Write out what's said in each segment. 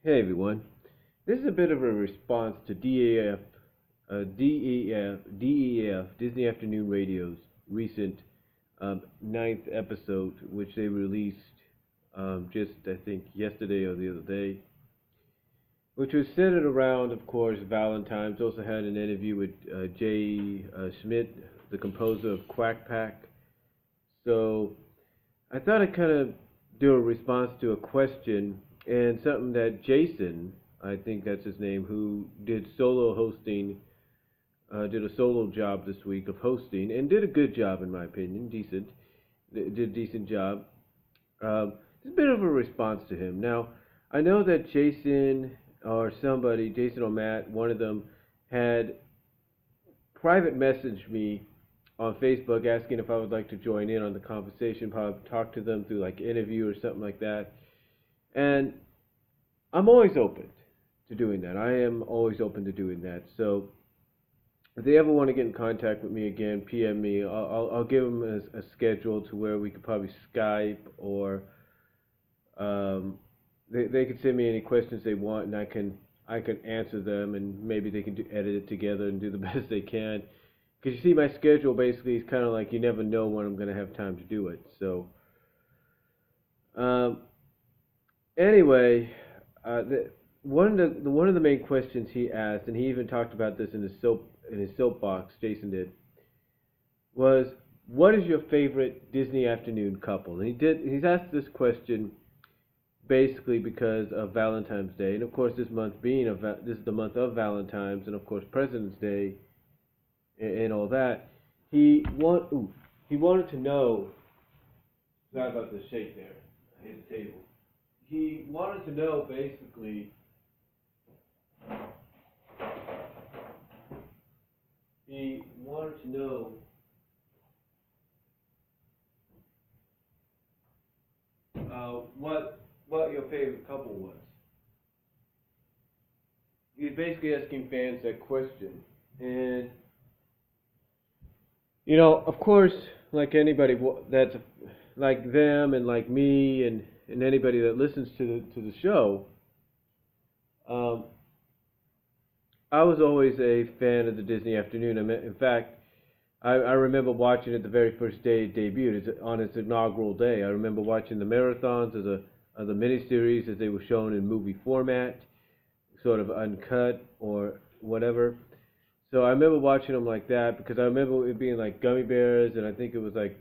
Hey everyone, this is a bit of a response to DEF, Disney Afternoon Radio's recent ninth episode, which they released just, I think, yesterday or the other day, which was centered around, of course, Valentine's. Also had an interview with Jay Schmidt, the composer of Quack Pack. So I thought I'd kind of do a response to a question and something that Jason, I think that's his name, who did solo hosting, did a solo job this week of hosting, and did a good job in my opinion, decent, did a decent job. It's a bit of a response to him. Now, I know that Jason or somebody, Jason or Matt, one of them, had private messaged me on Facebook asking if I would like to join in on the conversation, probably talk to them through like interview or something like that. And I'm always open to doing that. I am always open to doing that. So if they ever want to get in contact with me again, PM me. I'll give them a schedule to where we could probably Skype or they can send me any questions they want, and I can answer them, and maybe they can edit it together and do the best they can. Because you see, my schedule basically is kind of like you never know when I'm going to have time to do it. So um, anyway, one of the main questions he asked, and he even talked about this in his soapbox. Jason did, was what is your favorite Disney afternoon couple? And he's asked this question basically because of Valentine's Day, and of course this is the month of Valentine's, and of course President's Day, and all that. He wanted to know. Sorry about the shake there. I hit the table. He wanted to know basically. He wanted to know what your favorite couple was. He's basically asking fans that question, and of course, like anybody that's like them and like me and anybody that listens to the show, um, I was always a fan of the Disney Afternoon. In fact, I remember watching it the very first day it debuted. It's on its inaugural day. I remember watching the marathons of the miniseries as they were shown in movie format, sort of uncut or whatever. So I remember watching them like that because I remember it being like gummy bears, and I think it was like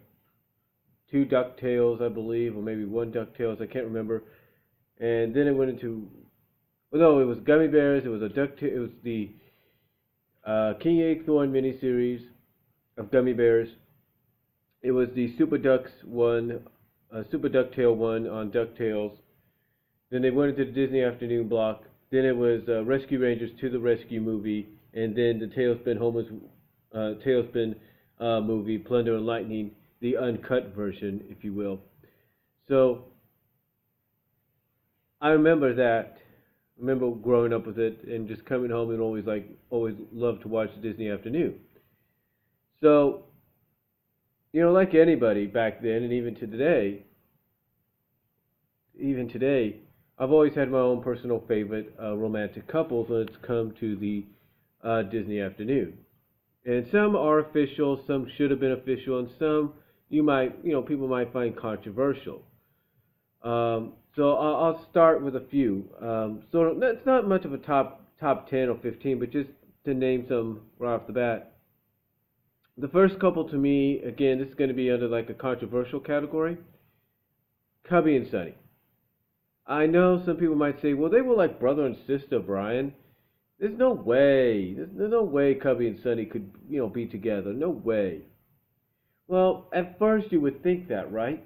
two DuckTales, I believe, or maybe one DuckTales. I can't remember. And then it went into, well, no, it was gummy bears. It was it was the King Thorn miniseries of gummy bears. It was the Super Ducks one, Super DuckTale one on DuckTales. Then they went into the Disney Afternoon block. Then it was Rescue Rangers to the Rescue movie, and then the Tailspin movie, Plunder and Lightning, the uncut version, if you will. So I remember that. I remember growing up with it and just coming home and always loved to watch the Disney Afternoon. So like anybody back then, and even today, I've always had my own personal favorite romantic couples when it's come to the Disney Afternoon. And some are official, some should have been official, and some people might find controversial. So I'll start with a few. So that's not much of a top 10 or 15, but just to name some right off the bat. The first couple to me, again, this is going to be under like a controversial category. Cubby and Sunny. I know some people might say, well, they were like brother and sister, Brian. There's no way. There's no way Cubby and Sunny could, be together. No way. Well, at first you would think that, right?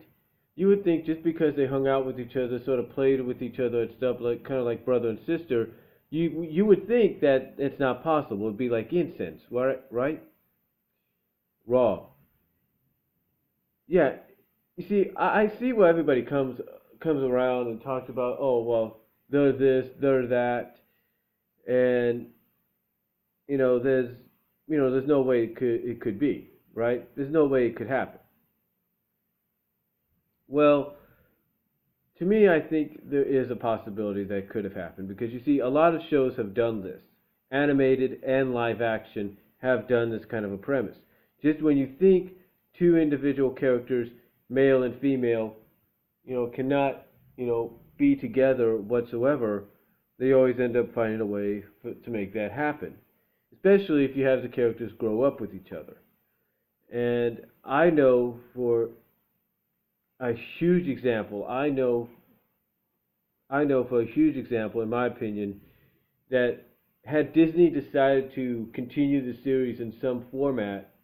You would think just because they hung out with each other, sort of played with each other and stuff, like kind of like brother and sister, you would think that it's not possible. It'd be like incense, right? Raw. Yeah. You see, I see where everybody comes around and talks about, oh well, they're this, they're that, and there's there's no way it could be, right? There's no way it could happen. Well, To me, I think there is a possibility that could have happened because you see, a lot of shows have done this. Animated and live action have done this kind of a premise. Just when you think two individual characters, male and female, cannot, be together whatsoever, they always end up finding a way to make that happen. Especially if you have the characters grow up with each other. And I know for a huge example, I know for a huge example, in my opinion, that had Disney decided to continue the series in some format,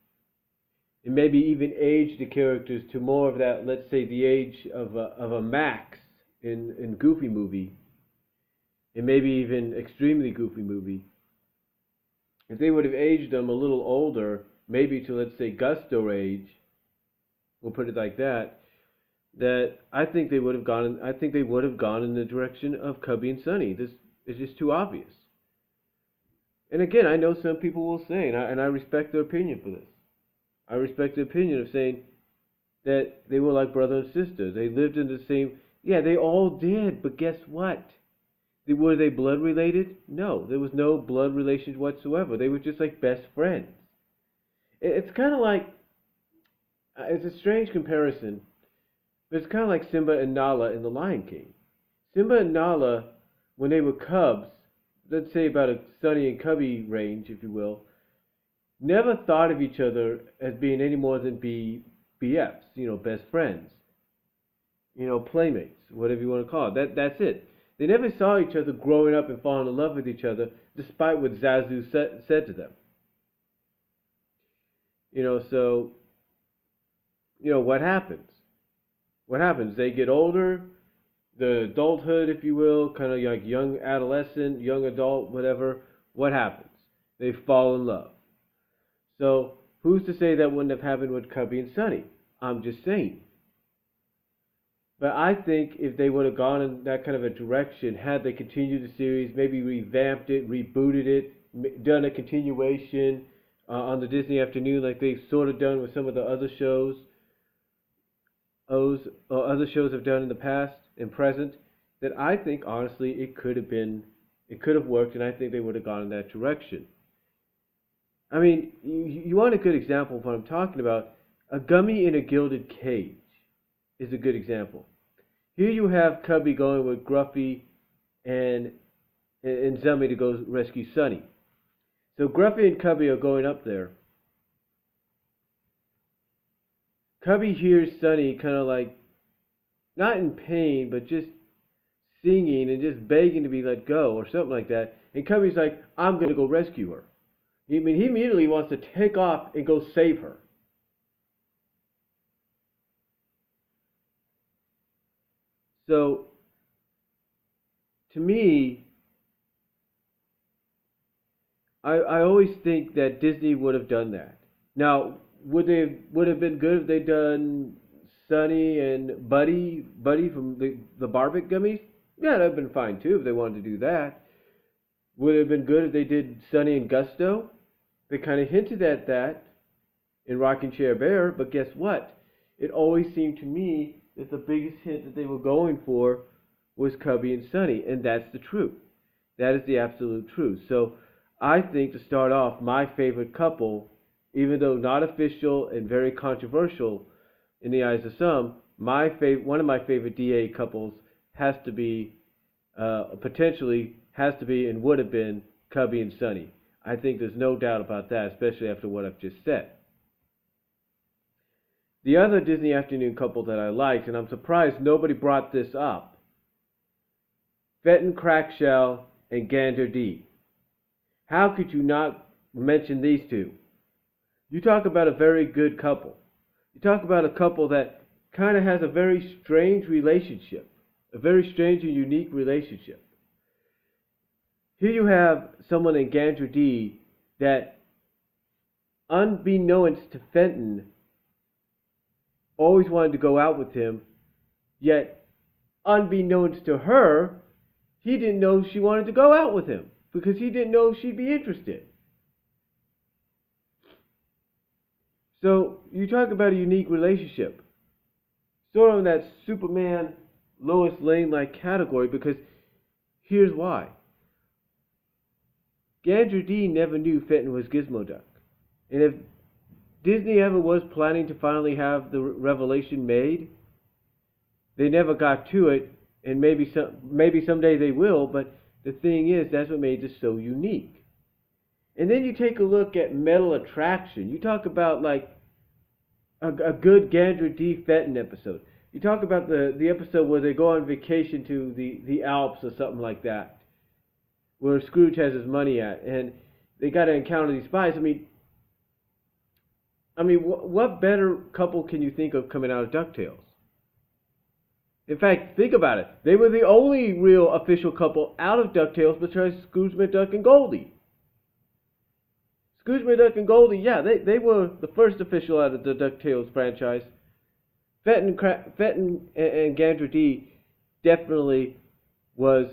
and maybe even age the characters to more of that, let's say, the age of a Max in Goofy movie, and maybe even extremely Goofy movie, if they would have aged them a little older, maybe to, let's say, Gusto age, we'll put it like that, that I think they would have gone. I think they would have gone in the direction of Cubby and Sunny. This is just too obvious. And again, I know some people will say, and I respect their opinion for this. I respect the opinion of saying that they were like brother and sister. They lived in the same. Yeah, they all did. But guess what? Were they blood related? No, there was no blood relation whatsoever. They were just like best friends. It's kind of like it's a strange comparison, but it's kind of like Simba and Nala in The Lion King. Simba and Nala, when they were cubs, let's say about a Sonny and Cubby range, if you will, never thought of each other as being any more than BFs, best friends, playmates, whatever you want to call it. That's it. They never saw each other growing up and falling in love with each other, despite what Zazu said to them. So, what happens? What happens? They get older, the adulthood, if you will, kind of like young adolescent, young adult, whatever. What happens? They fall in love. So, who's to say that wouldn't have happened with Cubby and Sunny? I'm just saying. But I think if they would have gone in that kind of a direction, had they continued the series, maybe revamped it, rebooted it, done a continuation on the Disney Afternoon like they've sort of done with some of the other shows, other shows have done in the past and present, that I think honestly it could have worked, and I think they would have gone in that direction. I mean, you want a good example of what I'm talking about? A Gummy in a Gilded Cage is a good example. Here you have Cubby going with Gruffy and Zummy to go rescue Sunny. So Gruffy and Cubby are going up there. Cubby hears Sunny kind of like, not in pain, but just singing and just begging to be let go or something like that. And Cubby's like, I'm going to go rescue her. He immediately wants to take off and go save her. So, to me, I always think that Disney would have done that. Now, would have been good if they'd done Sunny and Buddy from the Barbic gummies? Yeah, that'd have been fine too if they wanted to do that. Would it have been good if they did Sunny and Gusto? They kind of hinted at that in Rocking Chair Bear, but guess what? It always seemed to me that the biggest hint that they were going for was Cubby and Sunny, and that's the truth. That is the absolute truth. So I think to start off, my favorite couple, even though not official and very controversial in the eyes of some, one of my favorite DA couples has to be, potentially has to be and would have been Cubby and Sunny. I think there's no doubt about that, especially after what I've just said. The other Disney Afternoon couple that I liked, and I'm surprised nobody brought this up, Fenton Crackshell and Gander D. How could you not mention these two? You talk about a very good couple. You talk about a couple that kind of has a very strange relationship, a very strange and unique relationship. Here you have someone in Gander D that, unbeknownst to Fenton, always wanted to go out with him, yet unbeknownst to her, he didn't know she wanted to go out with him because he didn't know she'd be interested. So you talk about a unique relationship, sort of that Superman Lois Lane-like category because here's why. Gandra D never knew Fenton was Gizmo Duck. And if Disney ever was planning to finally have the revelation made, they never got to it, and maybe someday they will, but the thing is, that's what made this so unique. And then you take a look at Metal Attraction. You talk about like a good Gandra D Fenton episode. You talk about the episode where they go on vacation to the Alps or something like that, where Scrooge has his money at, and they got to encounter these spies. What better couple can you think of coming out of DuckTales? In fact, think about it. They were the only real official couple out of DuckTales besides Scrooge McDuck and Goldie. Scrooge McDuck and Goldie, yeah, they were the first official out of the DuckTales franchise. Fenton and Gandra D definitely was,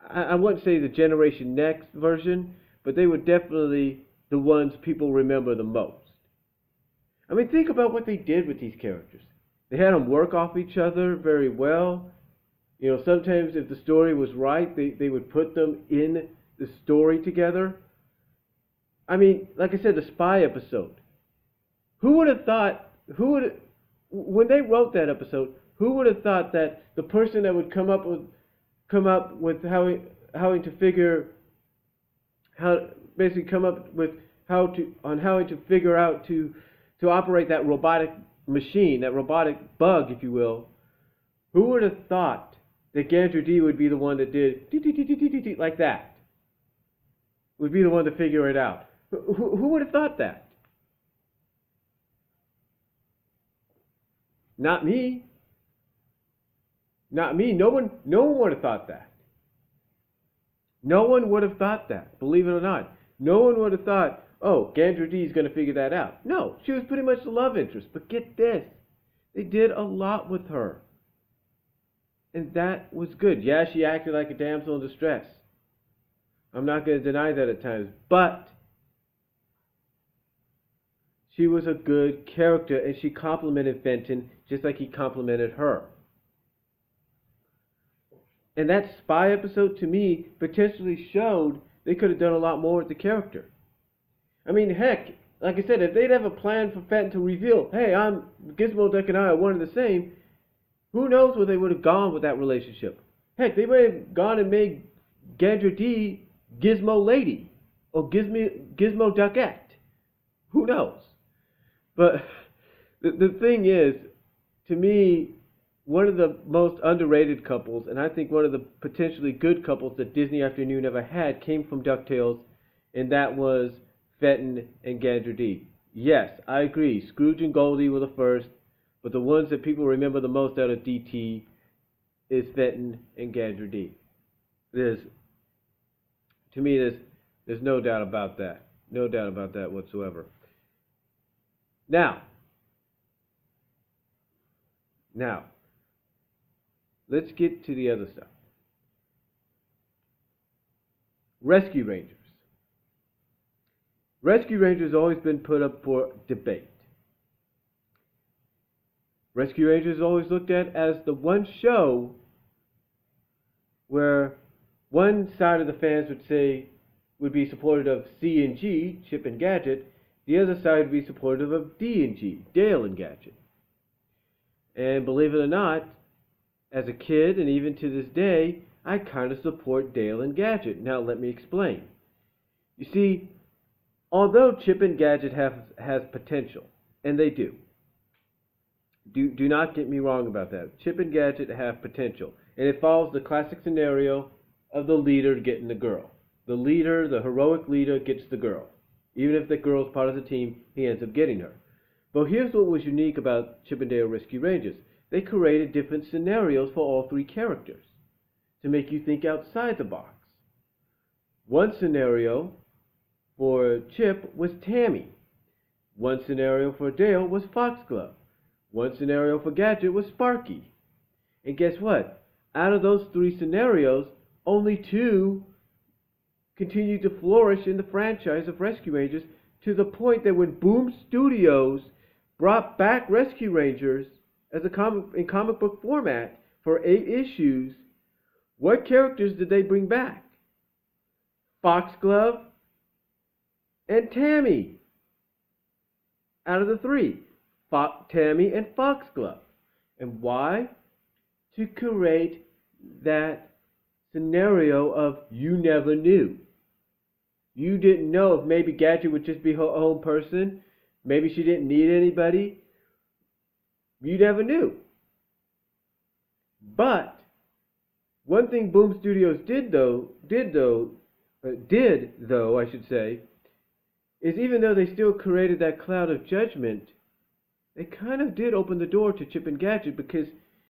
I wouldn't say the Generation Next version, but they were definitely the ones people remember the most. Think about what they did with these characters. They had them work off each other very well. Sometimes if the story was right, they would put them in the story together. Like I said, the spy episode. Who would have thought, when they wrote that episode, who would have thought that the person that would come up with how to figure out to operate that robotic machine, that robotic bug, if you will, who would have thought that Gandra D would be the one that did like that? Would be the one to figure it out. Who would have thought that? Not me. Not me. No one would have thought that. No one would have thought that, believe it or not. No one would have thought, oh, Gandra D is going to figure that out. No, she was pretty much the love interest. But get this, they did a lot with her. And that was good. Yeah, she acted like a damsel in distress. I'm not going to deny that at times. But she was a good character, and she complimented Fenton just like he complimented her. And that spy episode, to me, potentially showed they could have done a lot more with the character. Heck, like I said, if they'd have a plan for Fenton to reveal, hey, I'm Gizmo Duck and I are one and the same, who knows where they would have gone with that relationship. Heck, they might have gone and made Gandra D Gizmo Lady or Gizmo Duckette. Who knows? But the thing is, to me, one of the most underrated couples, and I think one of the potentially good couples that Disney Afternoon ever had, came from DuckTales, and that was Fenton and Gandra D. Yes, I agree. Scrooge and Goldie were the first, but the ones that people remember the most out of DT is Fenton and Gandra D. There's no doubt about that. No doubt about that whatsoever. Now, let's get to the other stuff. Rescue Rangers. Rescue Rangers has always been put up for debate. Rescue Rangers is always looked at as the one show where one side of the fans would be supportive of C and G, Chip and Gadget. The other side would be supportive of D and G, Dale and Gadget. And believe it or not, as a kid and even to this day, I kind of support Dale and Gadget. Now let me explain. You see, although Chip and Gadget has potential, and they do not get me wrong about that. Chip and Gadget have potential, and it follows the classic scenario of the leader getting the girl. The leader, the heroic leader, gets the girl. Even if the girl's part of the team, he ends up getting her. But here's what was unique about Chip and Dale Rescue Rangers. They created different scenarios for all three characters to make you think outside the box. One scenario for Chip was Tammy. One scenario for Dale was Foxglove. One scenario for Gadget was Sparky. And guess what? Out of those three scenarios, only two continued to flourish in the franchise of Rescue Rangers, to the point that when Boom Studios brought back Rescue Rangers as in comic book format for 8 issues, what characters did they bring back? Foxglove and Tammy. Out of the 3, Tammy and Foxglove. And why? To create that scenario of you never knew. You didn't know if maybe Gadget would just be her own person. Maybe she didn't need anybody. You never knew. But one thing Boom Studios did though, I should say, is even though they still created that cloud of judgment, they kind of did open the door to Chip and Gadget, because